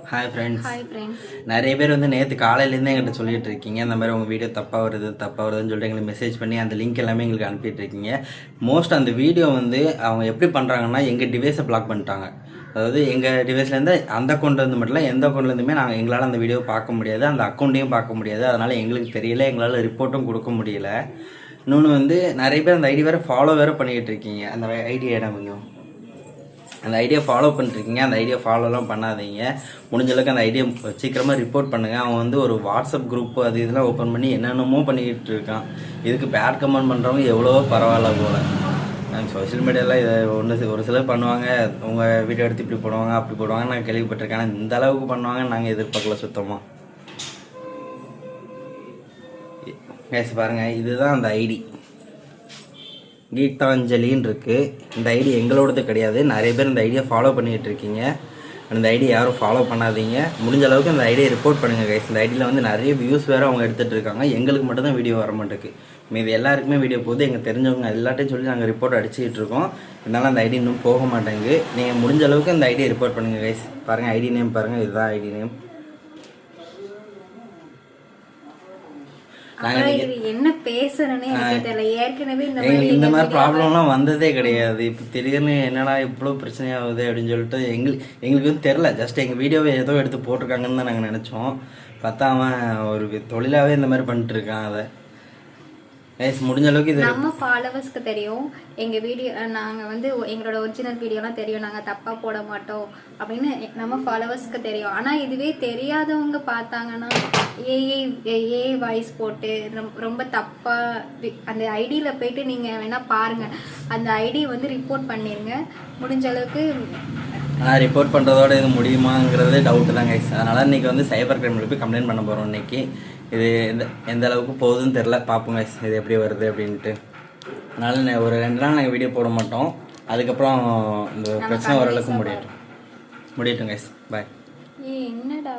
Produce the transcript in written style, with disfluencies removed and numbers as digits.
Hi friends. நிறைய பேர் வந்து நேற்று காலையிலேருந்தே எங்கிட்ட சொல்லிட்டு இருக்கீங்க, இந்த மாதிரி உங்கள் வீடியோ தப்பாக வருதுன்னு சொல்லிட்டு எங்களுக்கு மெசேஜ் பண்ணி அந்த லிங்க் எல்லாமே எங்களுக்கு அனுப்பிட்டு இருக்கீங்க. மோஸ்ட் அந்த வீடியோ வந்து அவங்க எப்படி பண்ணுறாங்கன்னா, எங்கள் டிவைஸை பிளாக் பண்ணிட்டாங்க. அதாவது எங்கள் டிவைஸ்லேருந்து அந்த அக்கௌண்ட்லேருந்து மட்டும் இல்லை, எந்த அக்கௌண்ட்லேருந்துமே எங்களால் அந்த வீடியோ பார்க்க முடியாது, அந்த அக்கௌண்ட்டையும் பார்க்க முடியாது. அதனால் எங்களுக்கு தெரியல, எங்களால் ரிப்போர்ட்டும் கொடுக்க முடியல. இன்னொன்று வந்து நிறைய பேர் அந்த ஐடி வேறு ஃபாலோ வேறு பண்ணிக்கிட்டு இருக்கீங்க. அந்த ஐடியா இடமுங்க அந்த ஐடியா ஃபாலோ பண்ணிருக்கீங்க. அந்த ஐடியா ஃபாலோலாம் பண்ணாதீங்க. முடிஞ்ச அளவுக்கு அந்த ஐடியா சீக்கிரமாக ரிப்போர்ட் பண்ணுங்கள். அவன் வந்து ஒரு வாட்ஸ்அப் குரூப் அது இதெல்லாம் ஓப்பன் பண்ணி என்னென்னமோ பண்ணிக்கிட்டு இருக்கான். இதுக்கு பேட் கமெண்ட் பண்ணுறவங்க எவ்வளவோ பரவாயில்ல போல். நாங்கள் சோஷியல் மீடியாவில் இதை ஒரு சிலர் பண்ணுவாங்க, உங்கள் வீடியோ எடுத்து இப்படி போடுவாங்க அப்படி போடுவாங்க நான் கேள்விப்பட்டிருக்கேன். ஆனால் இந்த அளவுக்கு பண்ணுவாங்கன்னு நாங்கள் எதிர்பார்க்கல சுத்தமாக. பேச பாருங்கள், இதுதான் அந்த ஐடி கீதாஞ்சலின்னு இருக்குது. இந்த ஐடி எங்களோடது கிடையாது. நிறைய பேர் இந்த ஐடியா ஃபாலோ பண்ணிகிட்டு இருக்கீங்க. அந்த ஐடி யாரும் ஃபாலோ பண்ணாதீங்க. முடிஞ்ச அளவுக்கு அந்த ஐடியை ரிப்போர்ட் பண்ணுங்கள் கைஸ். இந்த ஐடியில் வந்து நிறைய வியூஸ் வேறு அவங்க எடுத்துகிட்டு இருக்காங்க. எங்களுக்கு மட்டும்தான் வீடியோ வர மாட்டேங்குது. மீது எல்லாருக்குமே வீடியோ போகுது. எங்கள் தெரிஞ்சவங்க எல்லாத்தையும் சொல்லி நாங்கள் ரிப்போர்ட் அடிச்சுக்கிட்டு இருக்கோம். இதனால் அந்த ஐடி இன்னும் போக மாட்டேங்குது. நீங்கள் முடிஞ்ச அளவுக்கு அந்த ஐடியை ரிப்போர்ட் பண்ணுங்கள் கைஸ். பாருங்கள், ஐடி நேம் பாருங்கள், இதுதான் ஐடி நேம். என்ன பேசுறேன்னு ஏற்கனவே இந்த மாதிரி ப்ராப்ளம்லாம் வந்ததே கிடையாது. இப்போ திடீர்னு என்னடா இவ்வளோ பிரச்சனையாகுது அப்படின்னு சொல்லிட்டு எங்களுக்கு வந்து தெரில. ஜஸ்ட் எங்கள் வீடியோவை ஏதோ எடுத்து போட்டிருக்காங்கன்னு தான் நாங்கள் நினச்சோம். பார்த்தா அவன் ஒரு தொழிலாகவே இந்த மாதிரி பண்ணிட்டுருக்கான். அதை முடிஞ்ச அளவுக்கு இது நம்ம ஃபாலோவர்ஸ்க்கு தெரியும். எங்கள் வீடியோ நாங்கள் வந்து எங்களோட ஒரிஜினல் வீடியோலாம் தெரியும், நாங்கள் தப்பாக போட மாட்டோம் அப்படின்னு நம்ம ஃபாலோவர்ஸ்க்கு தெரியும். ஆனால் இதுவே தெரியாதவங்க பார்த்தாங்கன்னா ஏஐ வாய்ஸ் போட்டு ரொம்ப தப்பாக அந்த ஐடியில் போயிட்டு நீங்கள் வேணால் பாருங்கள். அந்த ஐடி வந்து ரிப்போர்ட் பண்ணிடுங்க முடிஞ்ச அளவுக்கு. ஆனால் ரிப்போர்ட் பண்ணுறதோட இது முடியுமாங்கிறது டவுட்டு தான் கைஸ். அதனால் இன்றைக்கி வந்து சைபர் கிரைமில் போய் கம்ப்ளைண்ட் பண்ண போகிறோம். இன்றைக்கி இது எந்த அளவுக்கு போகுதுன்னு தெரில, பார்ப்போம் கைஸ் இது எப்படி வருது அப்படின்ட்டு. அதனால் ஒரு 2 நாள் நாங்கள் வீடியோ போட மாட்டோம். அதுக்கப்புறம் இந்த பிரச்சனை ஓரளவுக்கு முடியட்டும் கைஸ். பாய். என்னடா